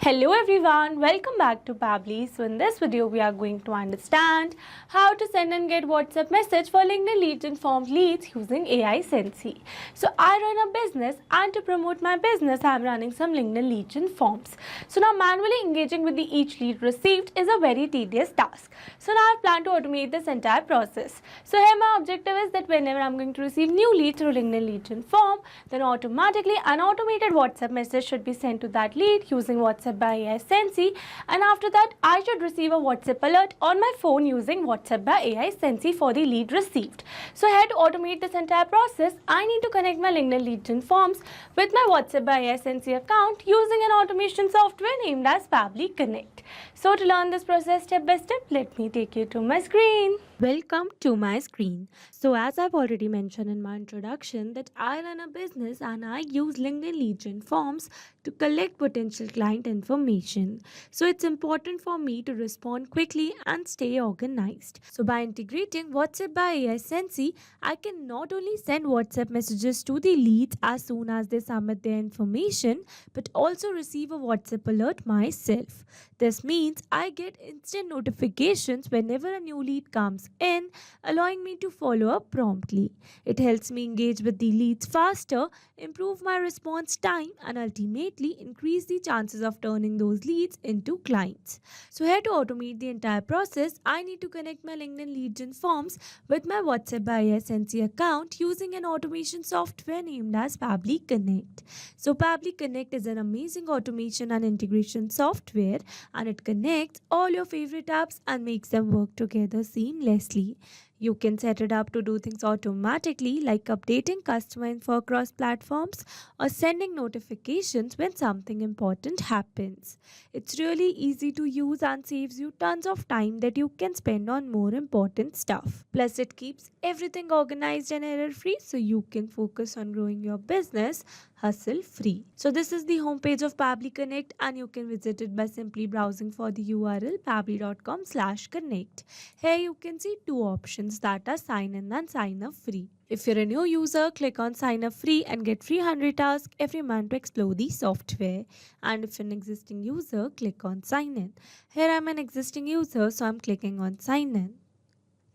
Hello everyone, welcome back to Pabbly. So in this video we are going to understand how to send and get WhatsApp message for LinkedIn leads and form leads using AiSensy. So I run a business and to promote my business I am running some LinkedIn leads and forms. So now manually engaging with each lead received is a very tedious task. So now I plan to automate this entire process. So here my objective is that whenever I am going to receive new leads through LinkedIn leads and form, then automatically an automated WhatsApp message should be sent to that lead using WhatsApp by AiSensy, and after that I should receive a WhatsApp alert on my phone using WhatsApp by AiSensy for the lead received. So here to automate this entire process, I need to connect my LinkedIn leads and forms with my WhatsApp by AiSensy account using an automation software named as Pabbly Connect. So to learn this process step by step, let me take you to my screen. Welcome to my screen. So as I've already mentioned in my introduction that I run a business and I use LinkedIn leads and forms to collect potential client information. So it's important for me to respond quickly and stay organized. So by integrating WhatsApp by AiSensy, I can not only send WhatsApp messages to the leads as soon as they submit their information, but also receive a WhatsApp alert myself. This means I get instant notifications whenever a new lead comes in, allowing me to follow up promptly. It helps me engage with the leads faster, improve my response time, and ultimately increase the chances of turning those leads into clients. So here to automate the entire process, I need to connect my LinkedIn leads and forms with my WhatsApp by AiSensy account using an automation software named as Pabbly Connect. So Pabbly Connect is an amazing automation and integration software, and it connects all your favorite apps and makes them work together seamlessly. You can set it up to do things automatically like updating customer info across platforms or sending notifications when something important happens. It's really easy to use and saves you tons of time that you can spend on more important stuff. Plus it keeps everything organized and error free so you can focus on growing your business hassle free. So this is the homepage of Pabbly Connect and you can visit it by simply browsing for the URL pabbly.com/connect. Here you can see two options that are sign in and sign up free. If you're a new user, click on sign up free and get free 100 tasks every month to explore the software. And if you're an existing user, click on sign in. Here I'm an existing user, so I'm clicking on sign in.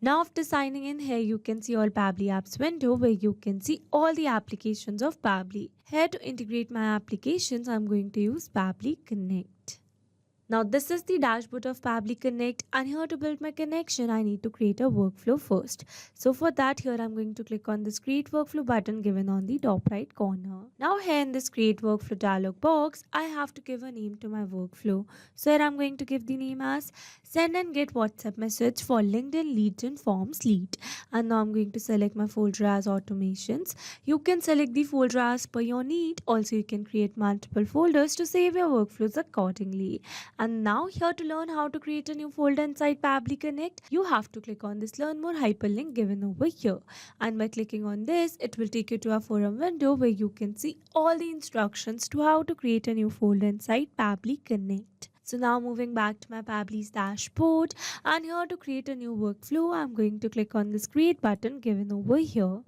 Now after signing in, here you can see all Pabbly apps window where you can see all the applications of Pabbly. Here to integrate my applications, I'm going to use Pabbly Connect. Now this is the dashboard of Pabbly Connect, and here to build my connection I need to create a workflow first. So for that, here I'm going to click on this create workflow button given on the top right corner. Now here in this create workflow dialog box, I have to give a name to my workflow. So here I'm going to give the name as send and get WhatsApp message for LinkedIn leads and forms lead. And now I'm going to select my folder as automations. You can select the folder as per your need. Also you can create multiple folders to save your workflows accordingly. And now here to learn how to create a new folder inside Pabbly Connect, you have to click on this learn more hyperlink given over here. And by clicking on this, it will take you to a forum window where you can see all the instructions to how to create a new folder inside Pabbly Connect. So now moving back to my Pabbly's dashboard, and here to create a new workflow, I'm going to click on this create button given over here.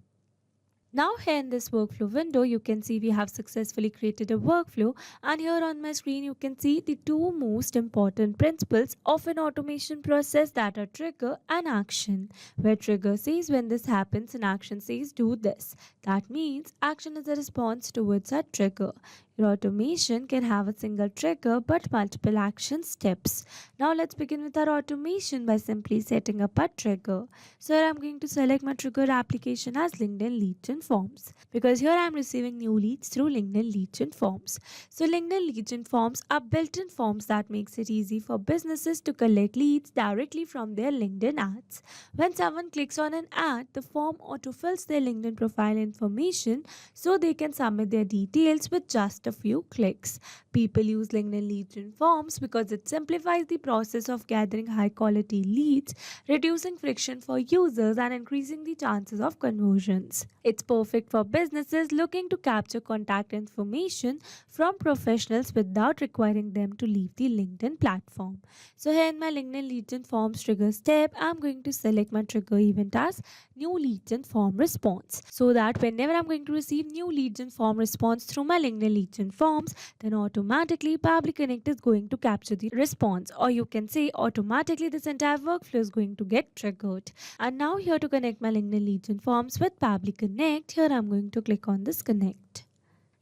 Now here in this workflow window, you can see we have successfully created a workflow, and here on my screen you can see the two most important principles of an automation process, that are trigger and action. Where trigger says when this happens and action says do this. That means action is a response towards a trigger. Your automation can have a single trigger but multiple action steps. Now let's begin with our automation by simply setting up a trigger. So here I'm going to select my trigger application as LinkedIn leads and forms, because here I'm receiving new leads through LinkedIn leads and forms. So LinkedIn leads and forms are built-in forms that makes it easy for businesses to collect leads directly from their LinkedIn ads. When someone clicks on an ad, the form autofills their LinkedIn profile information so they can submit their details with just a few clicks. People use LinkedIn leads and forms because it simplifies the process of gathering high quality leads, reducing friction for users and increasing the chances of conversions. It's perfect for businesses looking to capture contact information from professionals without requiring them to leave the LinkedIn platform. So here in my LinkedIn leads and forms trigger step, I'm going to select my trigger event as new leads and form response, so that whenever I'm going to receive new leads and form response through my LinkedIn leads leads and forms, then automatically Pabbly Connect is going to capture the response, or you can say automatically this entire workflow is going to get triggered. And now here to connect my LinkedIn leads and forms with Pabbly Connect, here I'm going to click on this connect.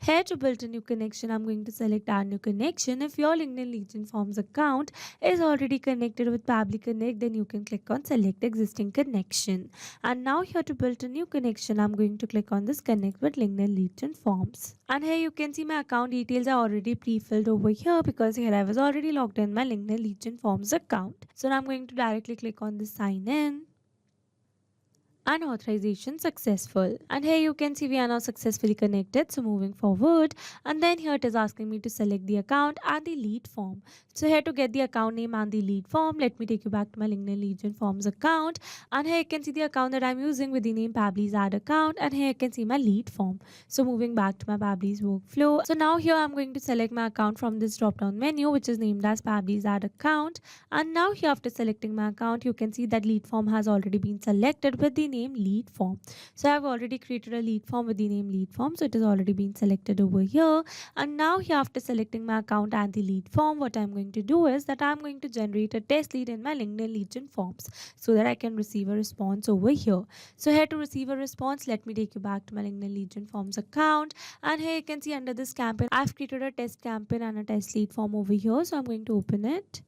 Here to build a new connection, I'm going to select add new connection. If your LinkedIn Leads and Forms account is already connected with Pabbly Connect, then you can click on select existing connection. And now here to build a new connection, I'm going to click on this connect with LinkedIn Leads and Forms. And here you can see my account details are already pre-filled over here because here I was already logged in my LinkedIn Leads and Forms account. So now I'm going to directly click on this sign in. And authorization successful, and here you can see we are now successfully connected. So moving forward, and then here it is asking me to select the account and the lead form. So here to get the account name and the lead form, let me take you back to my LinkedIn Leads and Forms account, and here you can see the account that I'm using with the name Pabbly's ad account, and here you can see my lead form. So moving back to my Pabbly's workflow, so now here I'm going to select my account from this drop down menu which is named as Pabbly's ad account. And now here after selecting my account, you can see that lead form has already been selected with the name lead form. So I've already created a lead form with the name lead form, so it has already been selected over here. And now here after selecting my account and the lead form, what I'm going to do is that I'm going to generate a test lead in my LinkedIn Leads and Forms so that I can receive a response over here. So here to receive a response, let me take you back to my LinkedIn Leads and Forms account, and here you can see under this campaign I've created a test campaign and a test lead form over here. So I'm going to open it.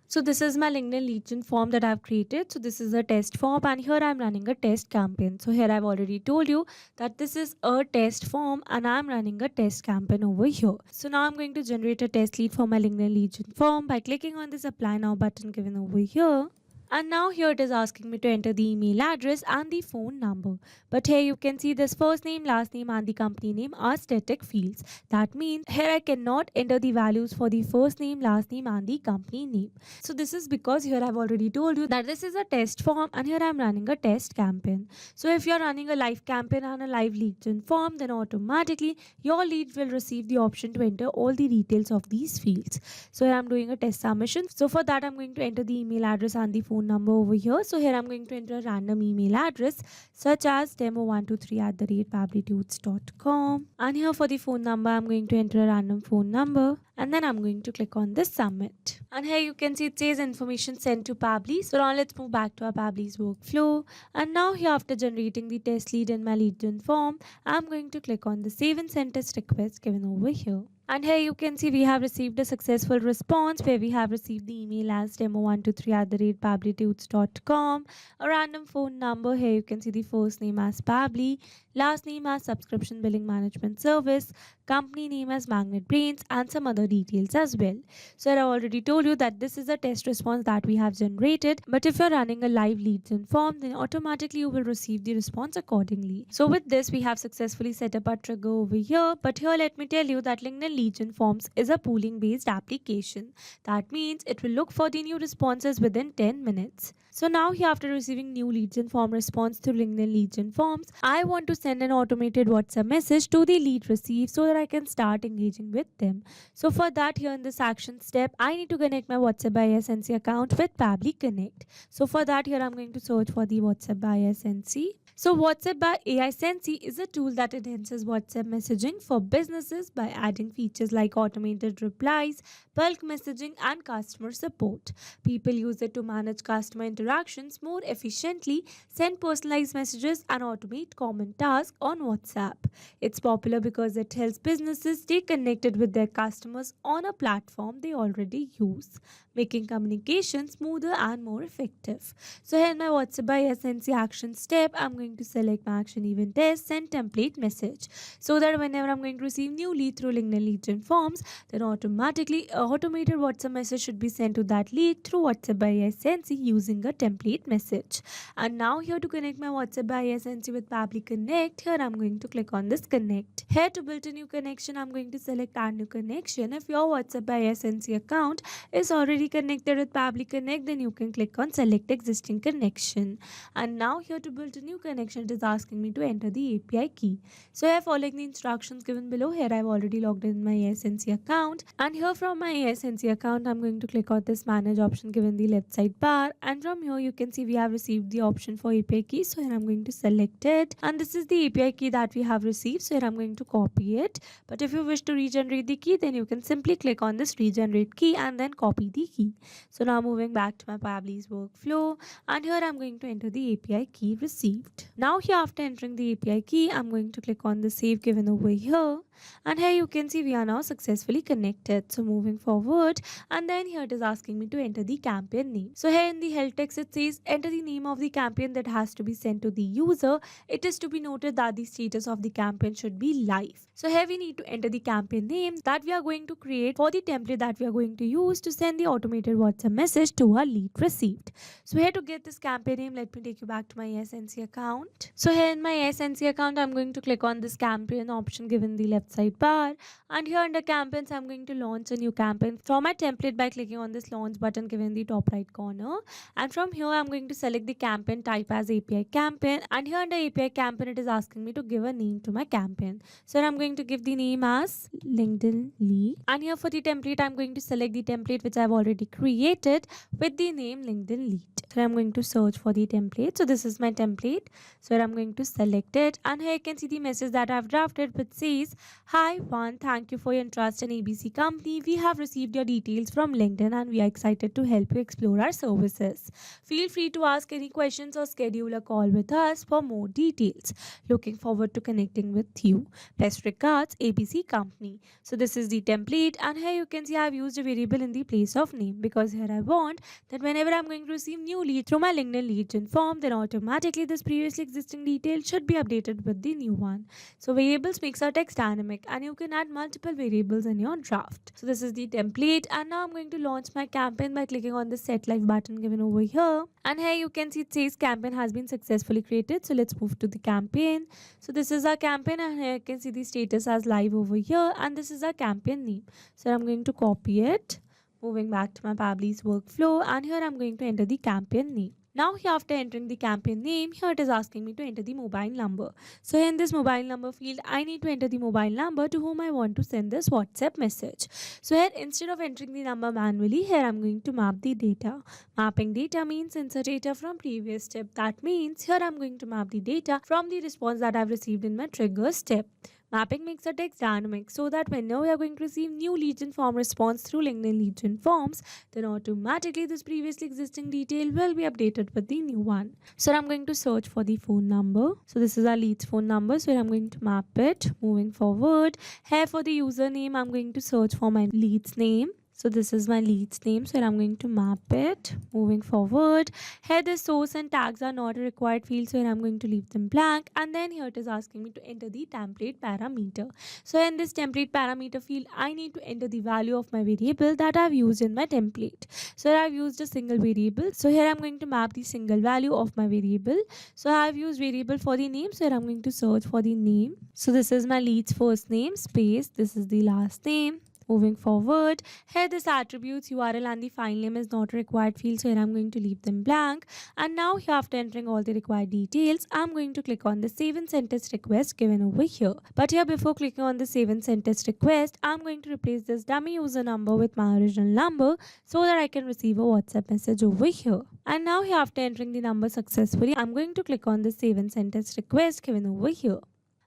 So this is my LinkedIn Leads and form that I've created. So this is a test form, and here I'm running a test campaign. So here I've already told you that this is a test form and I'm running a test campaign over here. So now I'm going to generate a test lead for my LinkedIn Leads and form by clicking on this apply now button given over here. And now here it is asking me to enter the email address and the phone number. But here you can see this first name, last name and the company name are static fields. That means here I cannot enter the values for the first name, last name and the company name. So this is because here I've already told you that this is a test form and here I'm running a test campaign. So if you're running a live campaign and a live leads and form, then automatically your lead will receive the option to enter all the details of these fields. So here I'm doing a test submission. So for that I'm going to enter the email address and the phone number over here. So here I'm going to enter a random email address such as demo123@pabblytudes.com, and here for the phone number I'm going to enter a random phone number, and then I'm going to click on this submit. And here you can see it says information sent to Pabbly. So now let's move back to our Pabbly's workflow, and now here after generating the test lead in my lead gen form, I'm going to click on the save and send test request given over here. And here you can see we have received a successful response where we have received the email as demo123@pabblytudes.com, a random phone number. Here you can see the first name as Pabbly, last name as Subscription Billing Management Service, company name as Magnet Brains, and some other details as well. So I already told you that this is a test response that we have generated, but if you're running a live leads and form, then automatically you will receive the response accordingly. So with this we have successfully set up our trigger over here. But here let me tell you that LinkedIn Leads and Forms is a pooling based application. That means it will look for the new responses within 10 minutes. So now here after receiving new leads and form response through LinkedIn Leads and Forms, I want to send an automated WhatsApp message to the lead received so that I can start engaging with them. So for that, here in this action step, I need to connect my WhatsApp by AiSensy account with Pabbly Connect. So for that, here I'm going to search for the WhatsApp by AiSensy. So WhatsApp by AiSensy is a tool that enhances WhatsApp messaging for businesses by adding features like automated replies, bulk messaging and customer support. People use it to manage customer interactions more efficiently, send personalized messages and automate common tasks on WhatsApp. It's popular because it helps businesses stay connected with their customers on a platform they already use, making communication smoother and more effective. So here in my WhatsApp by AiSensy action step, I'm going to select my action event test send template message, so that whenever I'm going to receive new lead through LinkedIn Leads and Forms, then automatically a automated WhatsApp message should be sent to that lead through WhatsApp by AiSensy using a template message. And now here to connect my WhatsApp by AiSensy with Pabbly Connect, here I'm going to click on this connect. Here to build a new connection, I'm going to select add new connection. If your WhatsApp by AiSensy account is already connected with Pabbly Connect, then you can click on select existing connection. And now here to build a new connection, it is asking me to enter the API key. So here following the instructions given below, here I've already logged in my AiSensy account, and here from my AiSensy account I'm going to click on this manage option given the left side bar, and from here you can see we have received the option for API key. So here I'm going to select it, and this is the API key that we have received. So here I'm going to copy it. But if you wish to regenerate the key, then you can simply click on this regenerate key and then copy the key. So now moving back to my Pabbly's workflow, and here I'm going to enter the API key received. Now here after entering the API key, I'm going to click on the save given over here, and here you can see we are now successfully connected. So moving forward, and then here it is asking me to enter the campaign name. So here in the help text it says enter the name of the campaign that has to be sent to the user. It is to be noted that the status of the campaign should be live. So here we need to enter the campaign name that we are going to create for the template that we are going to use to send the automated WhatsApp message to our lead received. So here to get this campaign name, let me take you back to my AiSensy account. So here in my AiSensy account, I'm going to click on this campaign option given in the left sidebar, and here under campaigns I'm going to launch a new campaign from my template by clicking on this launch button given in the top right corner, and from here I'm going to select the campaign type as API campaign, and here under API campaign it is asking me to give a name to my campaign. So I'm going to give the name as LinkedIn lead, and here for the template I'm going to select the template which I've already created with the name LinkedIn lead. So I'm going to search for the template. So this is my template. So I'm going to select it, and here you can see the message that I've drafted which says, "Hi Juan, thank you for your interest in ABC company. We have received your details from LinkedIn and we are excited to help you explore our services. Feel free to ask any questions or schedule a call with us for more details. Looking forward to connecting with you. Best regards, ABC company." So this is the template, and here you can see I've used a variable in the place of name because here I want that whenever I'm going to receive new lead through my LinkedIn lead gen form, then automatically this previously existing detail should be updated with the new one. So variables makes our text dynamic, and you can add multiple variables in your draft. So this is the template, and now I'm going to launch my campaign by clicking on the set live button given over here, and here you can see it says campaign has been successfully created. So let's move to the campaign. So this is our campaign, and here you can see the status as live over here, and this is our campaign name. So I'm going to copy it. Moving back to my Pabbly's workflow, and here I'm going to enter the campaign name. Now here after entering the campaign name, here it is asking me to enter the mobile number. So in this mobile number field, I need to enter the mobile number to whom I want to send this WhatsApp message. So here instead of entering the number manually, here I'm going to map the data. Mapping data means insert data from previous step. That means here I'm going to map the data from the response that I've received in my trigger step. Mapping makes the text dynamic so that whenever we are going to receive new lead gen form response through LinkedIn lead gen forms, then automatically this previously existing detail will be updated with the new one. So I'm going to search for the phone number. So this is our lead's phone number. So I'm going to map it. Moving forward, here for the username, I'm going to search for my lead's name. So this is my lead's name, so I'm going to map it. Moving forward, here the source and tags are not a required field, so I'm going to leave them blank. And then here it is asking me to enter the template parameter. So in this template parameter field, I need to enter the value of my variable that I've used in my template. So I've used a single variable. So here I'm going to map the single value of my variable. So I've used variable for the name, so I'm going to search for the name. So this is my lead's first name, space, this is the last name. Moving forward, here this attributes URL and the file name is not a required field, so here I'm going to leave them blank. And now here after entering all the required details, I'm going to click on the save and send test request given over here. But here before clicking on the save and send test request, I'm going to replace this dummy user number with my original number so that I can receive a WhatsApp message over here. And now here after entering the number successfully, I'm going to click on the save and send test request given over here.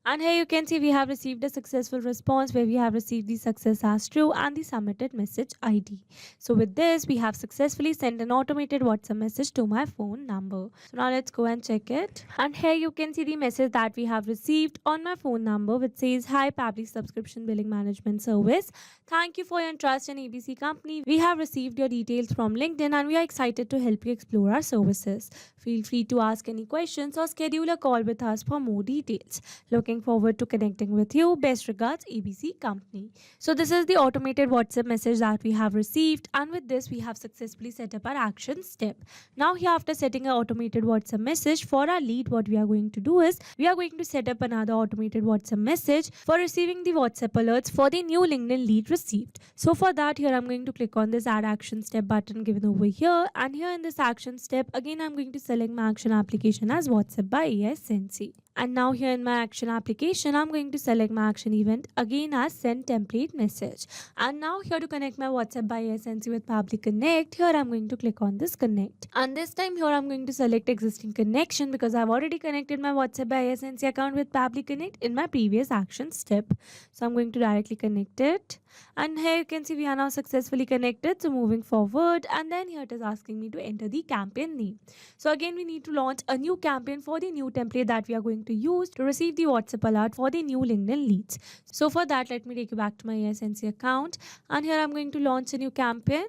And here you can see we have received a successful response where we have received the success as true and the submitted message ID. So with this, we have successfully sent an automated WhatsApp message to my phone number. So now let's go and check it. And here you can see the message that we have received on my phone number which says, "Hi Pabbly Subscription Billing Management Service. Thank you for your trust in ABC Company. We have received your details from LinkedIn and we are excited to help you explore our services. Feel free to ask any questions or schedule a call with us for more details. Looking forward to connecting with you. Best regards, ABC Company." So this is the automated WhatsApp message that we have received, and with this we have successfully set up our action step. Now here after setting an automated WhatsApp message for our lead, what we are going to do is we are going to set up another automated WhatsApp message for receiving the WhatsApp alerts for the new LinkedIn lead received. So for that, here I'm going to click on this add action step button given over here, and here in this action step again I'm going to select my action application as WhatsApp by AiSensy. And now here in my action application, I'm going to select my action event again as send template message. And now here to connect my WhatsApp by AiSensy with Pabbly Connect, here I'm going to click on this connect. And this time here I'm going to select existing connection because I've already connected my WhatsApp by AiSensy account with Pabbly Connect in my previous action step. So I'm going to directly connect it. And here you can see we are now successfully connected. So moving forward, and then here it is asking me to enter the campaign name. So again, we need to launch a new campaign for the new template that we are going to use to receive the WhatsApp alert for the new LinkedIn leads. So for that, let me take you back to my AiSensy account, and here I'm going to launch a new campaign.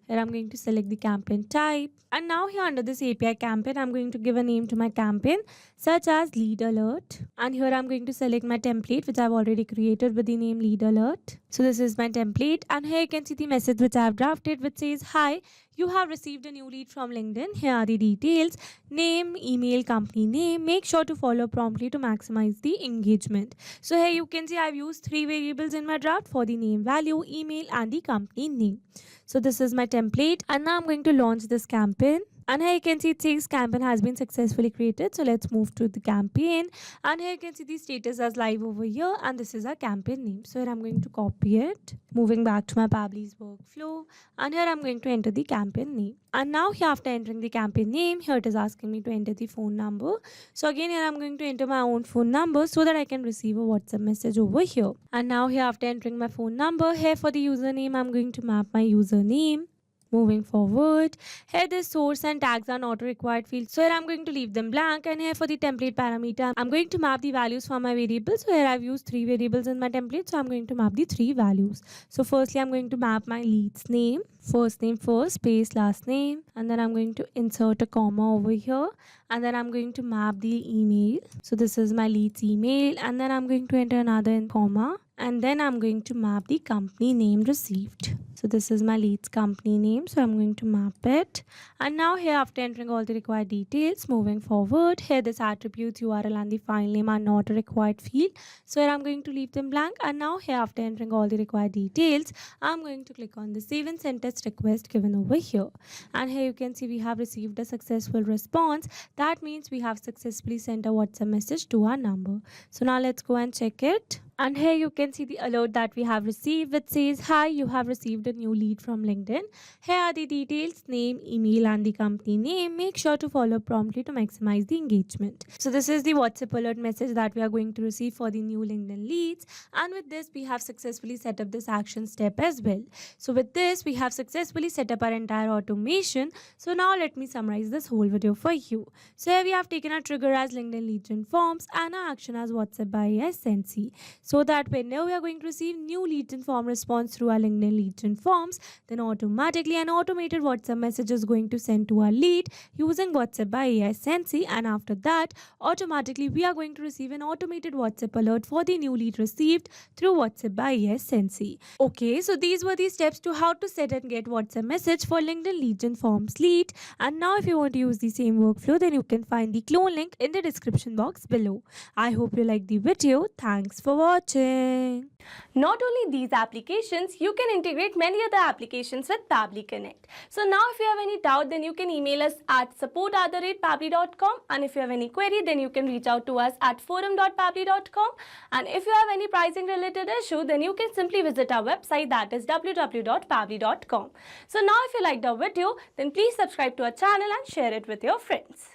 Here I'm going to select the campaign type, and now here under this API campaign, I'm going to give a name to my campaign such as lead alert, and here I'm going to select my template which I've already created with the name lead alert. So this is my template, and here you can see the message which I have drafted which says, hi, you have received a new lead from LinkedIn. Here are the details: name, email, company name. Make sure to follow promptly to maximize the engagement. So here you can see I've used 3 variables in my draft for the name value, email, and the company name. So this is my template, and now I'm going to launch this campaign. And here you can see it says campaign has been successfully created. So let's move to the campaign, and here you can see the status as live over here, and this is our campaign name. So here I'm going to copy it, moving back to my Pabbly's workflow, and here I'm going to enter the campaign name. And now here after entering the campaign name, here it is asking me to enter the phone number. So again here I'm going to enter my own phone number so that I can receive a WhatsApp message over here. And now here after entering my phone number, here for the username, I'm going to map my username. Moving forward, here the source and tags are not required fields, so here I'm going to leave them blank. And here for the template parameter, I'm going to map the values for my variables. So here I've used 3 variables in my template, so I'm going to map the 3 values. So firstly, I'm going to map my lead's name, first name first, space, last name, and then I'm going to insert a comma over here, and then I'm going to map the email. So this is my lead's email, and then I'm going to enter another comma, and then I'm going to map the company name received. So this is my lead's company name, so I'm going to map it. And now here after entering all the required details, moving forward, here this attributes, URL, and the file name are not a required field, so here I'm going to leave them blank. And now here after entering all the required details, I'm going to click on the save and send test request given over here. And here you can see we have received a successful response. That means we have successfully sent a WhatsApp message to our number. So now let's go and check it. And here you can see the alert that we have received which says, hi, you have received a new lead from LinkedIn. Here are the details: name, email, and the company name. Make sure to follow promptly to maximize the engagement. So this is the WhatsApp alert message that we are going to receive for the new LinkedIn leads. And with this, we have successfully set up this action step as well. So with this, we have successfully set up our entire automation. So now let me summarize this whole video for you. So here we have taken our trigger as LinkedIn lead gen forms and our action as WhatsApp by AiSensy. So that whenever we are going to receive new lead gen form response through our LinkedIn lead gen forms, then automatically an automated WhatsApp message is going to send to our lead using WhatsApp by AiSensy, and after that automatically we are going to receive an automated WhatsApp alert for the new lead received through WhatsApp by AiSensy. Okay, so these were the steps to how to set and get WhatsApp message for LinkedIn lead gen forms lead. And now if you want to use the same workflow, then you can find the clone link in the description box below. I hope you liked the video. Thanks for watching. Not only these applications, you can integrate many other applications with Pabbly Connect. So now if you have any doubt, then you can email us at support@pabbly.com, and if you have any query, then you can reach out to us at forum.pabbly.com. And if you have any pricing related issue, then you can simply visit our website, that is www.pabbly.com. So now if you liked our video, then please subscribe to our channel and share it with your friends.